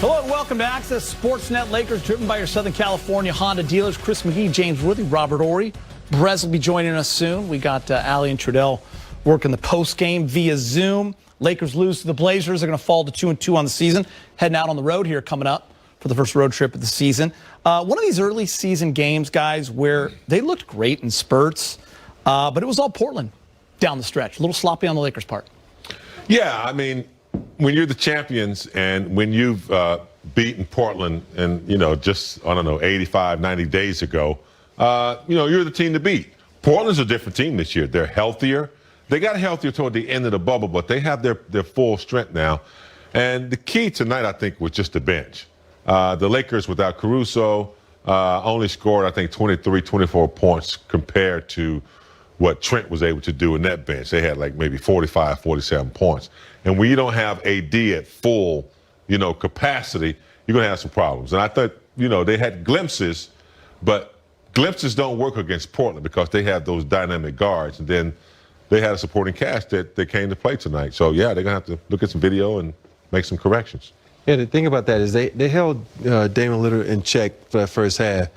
Hello and welcome to Access Sportsnet. Lakers driven by your Southern California Honda dealers. Chris McGee, James Worthy, Robert Ory. Brez will be joining us soon. We got Allie and Trudell working the post game via Zoom. Lakers lose to the Blazers. They're going to fall to 2-2 on the season. Heading out on the road here coming up for the first road trip of the season. One of these early season games, guys, where they looked great in spurts, but it was all Portland down the stretch. A little sloppy on the Lakers' part. Yeah, I mean, when you're the champions and when you've beaten Portland and, just, 85, 90 days ago, you're the team to beat. Portland's a different team this year. They're healthier. They got healthier toward the end of the bubble, but they have their full strength now. And the key tonight, I think, was just the bench. The Lakers, without Caruso, only scored, I think, 23, 24 points compared to what Trent was able to do in that bench. They had like maybe 45, 47 points. And when you don't have AD at full, capacity, you're going to have some problems. And I thought, they had glimpses, but glimpses don't work against Portland because they have those dynamic guards. And then they had a supporting cast that came to play tonight. So, yeah, they're going to have to look at some video and make some corrections. Yeah, the thing about that is they held Damian Lillard in check for that first half,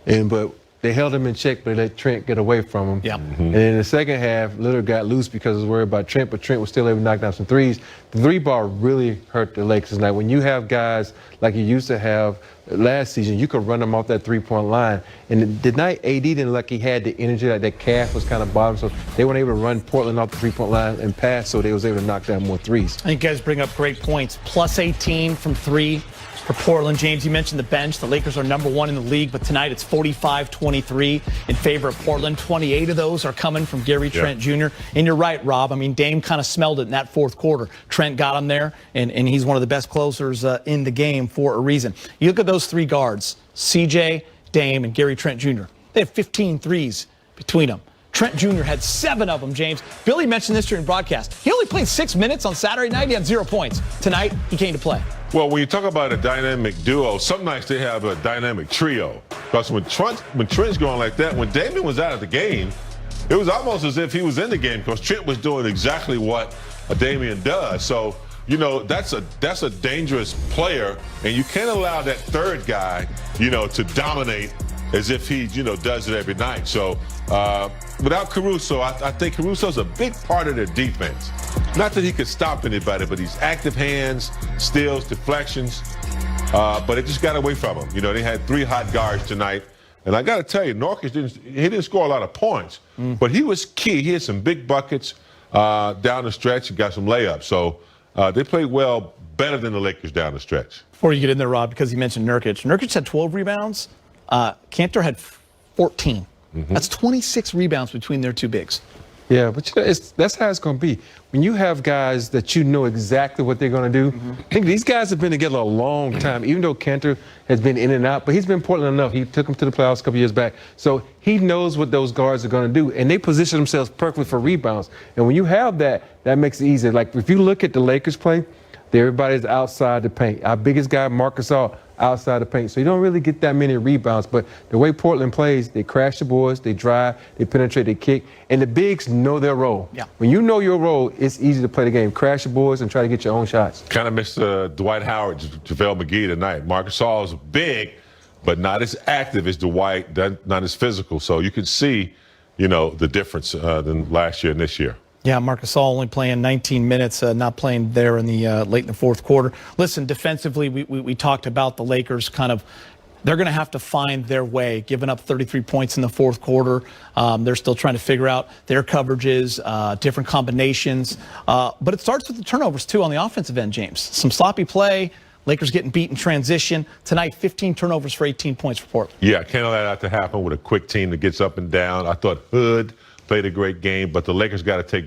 but they held him in check, but they let Trent get away from him. Yeah. Mm-hmm. And in the second half, Lillard got loose because he was worried about Trent, but Trent was still able to knock down some threes. The three ball really hurt the Lakers tonight. When you have guys like you used to have last season, you could run them off that three-point line. And tonight, AD didn't look like he had the energy, like that calf was kind of bottom, so they weren't able to run Portland off the three-point line and pass, so they was able to knock down more threes. I think you guys bring up great points. Plus 18 from three for Portland. James, you mentioned the bench. The Lakers are number one in the league, but tonight it's 45-23 in favor of Portland. 28 of those are coming from Gary Trent Jr. And you're right, Rob. I mean, Dame kind of smelled it in that fourth quarter. Trent got him there, and he's one of the best closers in the game for a reason. You look at those three guards, CJ, Dame, and Gary Trent Jr. They have 15 threes between them. Trent Jr. had 7 of them, James. Billy mentioned this during broadcast. He only played 6 minutes on Saturday night. He had 0 points. Tonight, he came to play. Well, when you talk about a dynamic duo, some nights they have a dynamic trio. Because when Trent's going like that, when Damian was out of the game, it was almost as if he was in the game because Trent was doing exactly what Damian does. So, that's a dangerous player, and you can't allow that third guy, to dominate as if he, does it every night. So without Caruso, I think Caruso's a big part of their defense. Not that he could stop anybody, but he's active hands, steals, deflections. But it just got away from him. They had 3 hot guards tonight. And I got to tell you, Norkus didn't score a lot of points, but he was key. He had some big buckets down the stretch and got some layups. So they played well, better than the Lakers down the stretch. Before you get in there, Rob, because you mentioned Nurkic. Nurkic had 12 rebounds. Cantor had 14. That's 26 rebounds between their two bigs. Yeah, but that's how it's going to be. When you have guys that you know exactly what they're going to do, I think these guys have been together a long time, even though Cantor has been in and out, but he's been Portland enough. He took them to the playoffs a couple years back. So he knows what those guards are going to do, and they position themselves perfectly for rebounds. And when you have that, that makes it easy. Like if you look at the Lakers play, everybody's outside the paint. Our biggest guy, Marcus Gasol, outside the paint. So you don't really get that many rebounds. But the way Portland plays, they crash the boards, they drive, they penetrate, they kick. And the bigs know their role. Yeah. When you know your role, it's easy to play the game. Crash the boards and try to get your own shots. Kind of missed Dwight Howard, JaVale McGee tonight. Marcus Gasol is big, but not as active as Dwight, not as physical. So you can see, the difference than last year and this year. Yeah, Marcus Gasol only playing 19 minutes, not playing there in the late in the fourth quarter. Listen, defensively, we talked about the Lakers they're going to have to find their way, giving up 33 points in the fourth quarter. They're still trying to figure out their coverages, different combinations. But it starts with the turnovers, too, on the offensive end, James. Some sloppy play. Lakers getting beat in transition. Tonight, 15 turnovers for 18 points for Portland. Yeah, can't allow that to happen with a quick team that gets up and down. I thought Hood played a great game, but the Lakers got to take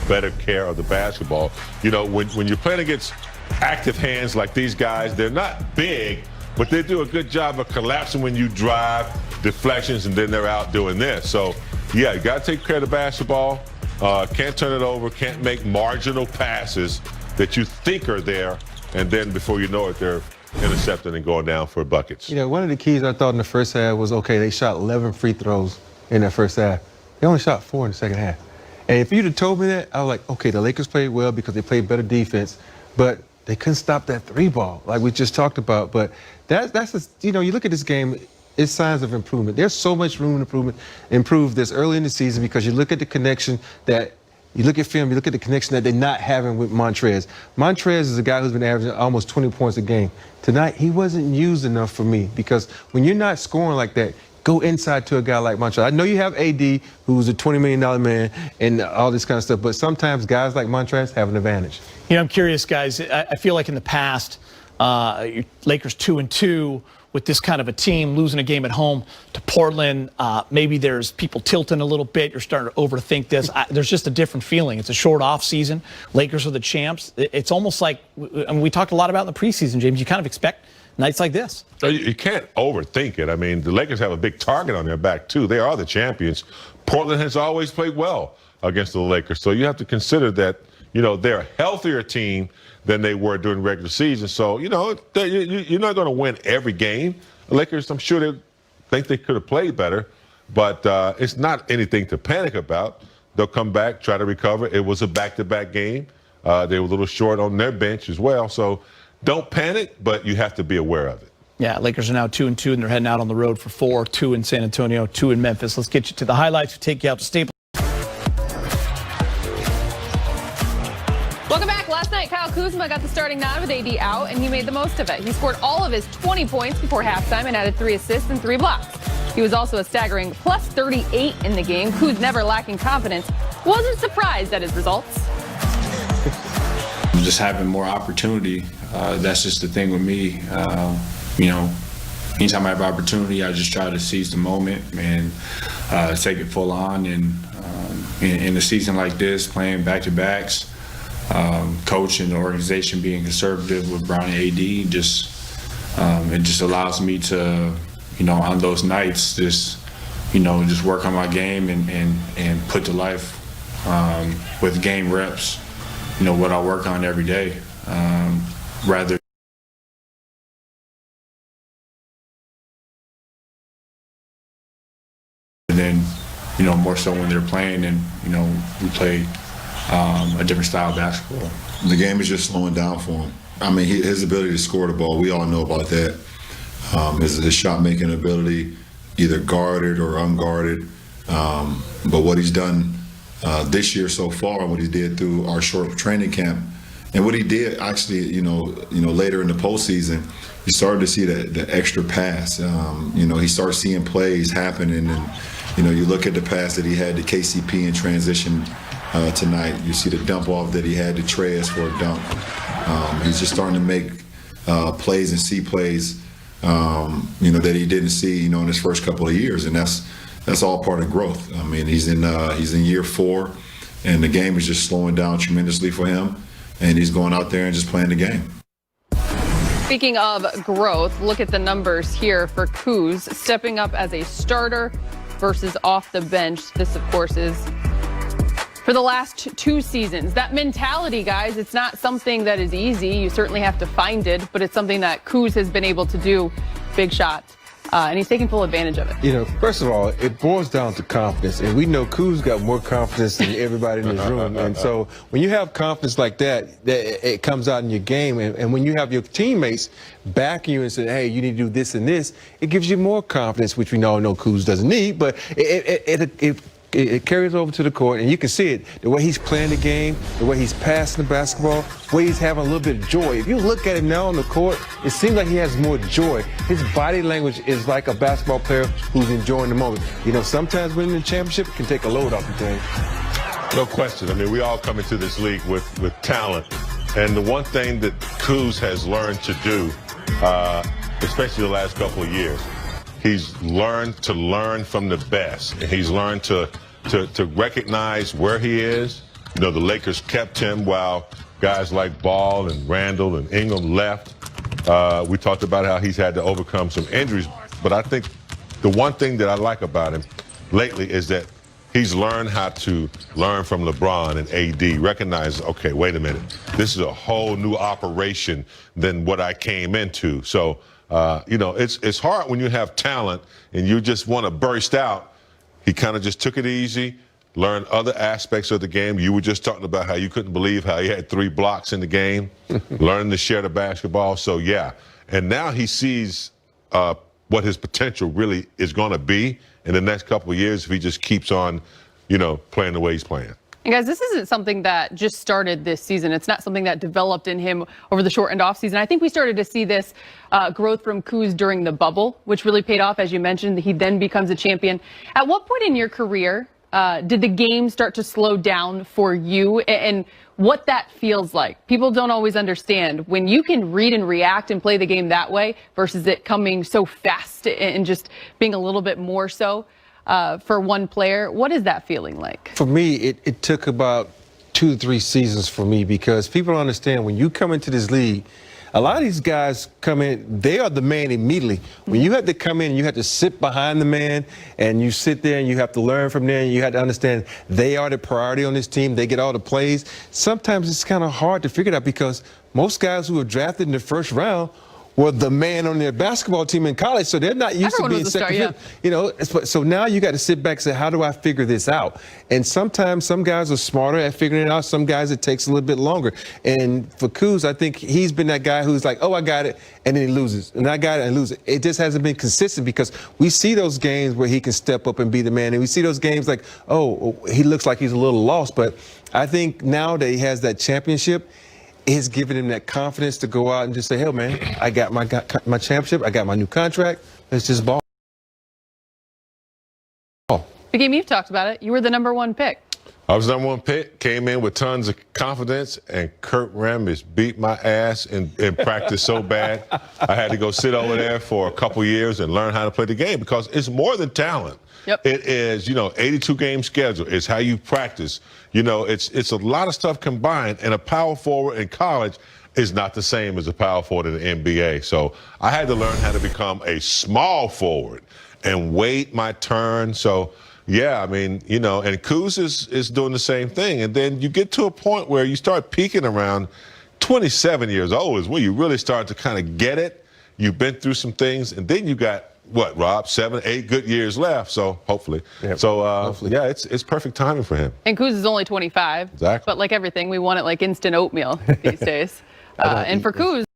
better care of the basketball. When you're playing against active hands like these guys, they're not big, but they do a good job of collapsing when you drive, deflections, and then they're out doing this. So, yeah, you got to take care of the basketball. Can't turn it over, can't make marginal passes that you think are there, and then before you know it, they're intercepting and going down for buckets. One of the keys I thought in the first half was, they shot 11 free throws in that first half. They only shot 4 in the second half. And if you'd have told me that, I was like, okay, the Lakers played well because they played better defense, but they couldn't stop that three ball like we just talked about. But that's just, you look at this game, it's signs of improvement. There's so much room to improve this early in the season because you look at the connection that you look at film, you look at the connection that they're not having with Montrez. Montrez is a guy who's been averaging almost 20 points a game. Tonight, he wasn't used enough for me because when you're not scoring like that, go inside to a guy like Montrez. I know you have AD, who's a $20 million man, and all this kind of stuff, but sometimes guys like Montrez have an advantage. I'm curious, guys. I feel like in the past, Lakers 2-2 with this kind of a team losing a game at home to Portland. Maybe there's people tilting a little bit. You're starting to overthink this. There's just a different feeling. It's a short off season. Lakers are the champs. It's almost like, we talked a lot about in the preseason, James. You kind of expect nights like this. You can't overthink it. I mean, the Lakers have a big target on their back, too. They are the champions. Portland has always played well against the Lakers. So you have to consider that, they're a healthier team than they were during regular season. So, you're not going to win every game. The Lakers, I'm sure they think they could have played better, but it's not anything to panic about. They'll come back, try to recover. It was a back-to-back game. They were a little short on their bench as well. So don't panic, but you have to be aware of it. Yeah, Lakers are now 2-2, and they're heading out on the road for 4, 2 in San Antonio, 2 in Memphis. Let's get you to the highlights. We'll take you out to Staples. Welcome back. Last night, Kyle Kuzma got the starting nod with AD out, and he made the most of it. He scored all of his 20 points before halftime and added 3 assists and 3 blocks. He was also a staggering plus 38 in the game. Kuz, never lacking confidence, wasn't surprised at his results. Just having more opportunity, that's just the thing with me. Anytime I have opportunity, I just try to seize the moment and take it full on. And in a season like this, playing back-to-backs, coach and the organization being conservative with Brown and AD, it just allows me to, on those nights, just work on my game and put to life with game reps, what I work on every day, rather than, more so when they're playing and, we play a different style of basketball. The game is just slowing down for him. I mean, his ability to score the ball, we all know about that. His shot-making ability, either guarded or unguarded. But what he's done this year so far, and what he did through our short training camp, and what he did actually, later in the postseason, you started to see the extra pass. He started seeing plays happen, and you look at the pass that he had to KCP in transition tonight. You see the dump off that he had to Treyas for a dunk. He's just starting to make plays and see plays, that he didn't see, in his first couple of years, and that's all part of growth. I mean, he's in year 4, and the game is just slowing down tremendously for him, and he's going out there and just playing the game. Speaking of growth, look at the numbers here for Kuz, stepping up as a starter versus off the bench. This, of course, is for the last 2 seasons. That mentality, guys, it's not something that is easy. You certainly have to find it, but it's something that Kuz has been able to do. Big shot. And he's taking full advantage of it. First of all, it boils down to confidence. And we know Kuz got more confidence than everybody in this room. And so when you have confidence like that, it comes out in your game. And when you have your teammates backing you and saying, hey, you need to do this and this, it gives you more confidence, which we all know Kuz doesn't need. But it carries over to the court, and you can see it, the way he's playing the game, the way he's passing the basketball, the way he's having a little bit of joy. If you look at him now on the court, it seems like he has more joy. His body language is like a basketball player who's enjoying the moment. Sometimes winning the championship can take a load off the game. No question. I mean, we all come into this league with talent, and the one thing that Kuz has learned to do, especially the last couple of years, he's learned to learn from the best, and he's learned to recognize where he is. The Lakers kept him while guys like Ball and Randall and Ingram left. We talked about how he's had to overcome some injuries, but I think the one thing that I like about him lately is that he's learned how to learn from LeBron and AD, recognize, okay, wait a minute, this is a whole new operation than what I came into. So, it's hard when you have talent and you just want to burst out. He kind of just took it easy, learn other aspects of the game. You were just talking about how you couldn't believe how he had 3 blocks in the game, learning to share the basketball. So, yeah. And now he sees what his potential really is going to be in the next couple of years if he just keeps on, playing the way he's playing. And guys, this isn't something that just started this season. It's not something that developed in him over the shortened off season. I think we started to see this growth from Kuz during the bubble, which really paid off. As you mentioned, he then becomes a champion. At what point in your career did the game start to slow down for you, and what that feels like? People don't always understand when you can read and react and play the game that way versus it coming so fast and just being a little bit more so. For one player, what is that feeling like? For me, it took about 2 to 3 seasons for me, because people don't understand when you come into this league, a lot of these guys come in, they are the man immediately. When you have to come in, you have to sit behind the man, and you sit there and you have to learn from them. You have to understand they are the priority on this team. They get all the plays. Sometimes it's kind of hard to figure it out, because most guys who were drafted in the first round were the man on their basketball team in college, so they're not used to being second fiddle. So now you got to sit back and say, how do I figure this out? And sometimes some guys are smarter at figuring it out. Some guys it takes a little bit longer. And for Kuz, I think he's been that guy who's like, oh, I got it, and then he loses, and I got it and loses. It just hasn't been consistent, because we see those games where he can step up and be the man, and we see those games like, oh, he looks like he's a little lost. But I think now that he has that championship, it's giving him that confidence to go out and just say, hey, man, I got my championship. I got my new contract. Let's just ball. The game, you've talked about it. You were the #1 pick. I was #1 pick, came in with tons of confidence, and Kurt Rambis beat my ass in practice so bad, I had to go sit over there for a couple years and learn how to play the game, because it's more than talent. Yep. It is, 82-game schedule. It's how you practice. It's a lot of stuff combined, and a power forward in college is not the same as a power forward in the NBA. So I had to learn how to become a small forward and wait my turn. So, yeah, I mean, and Kuz is doing the same thing. And then you get to a point where you start peaking around 27 years old is where you really start to kind of get it. You've been through some things, and then you got, what, Rob, 7, 8 good years left, so hopefully. Yep. So, Hopefully. yeah, it's perfect timing for him. And Kuz is only 25. Exactly. But like everything, we want it like instant oatmeal these days. And for Kuz,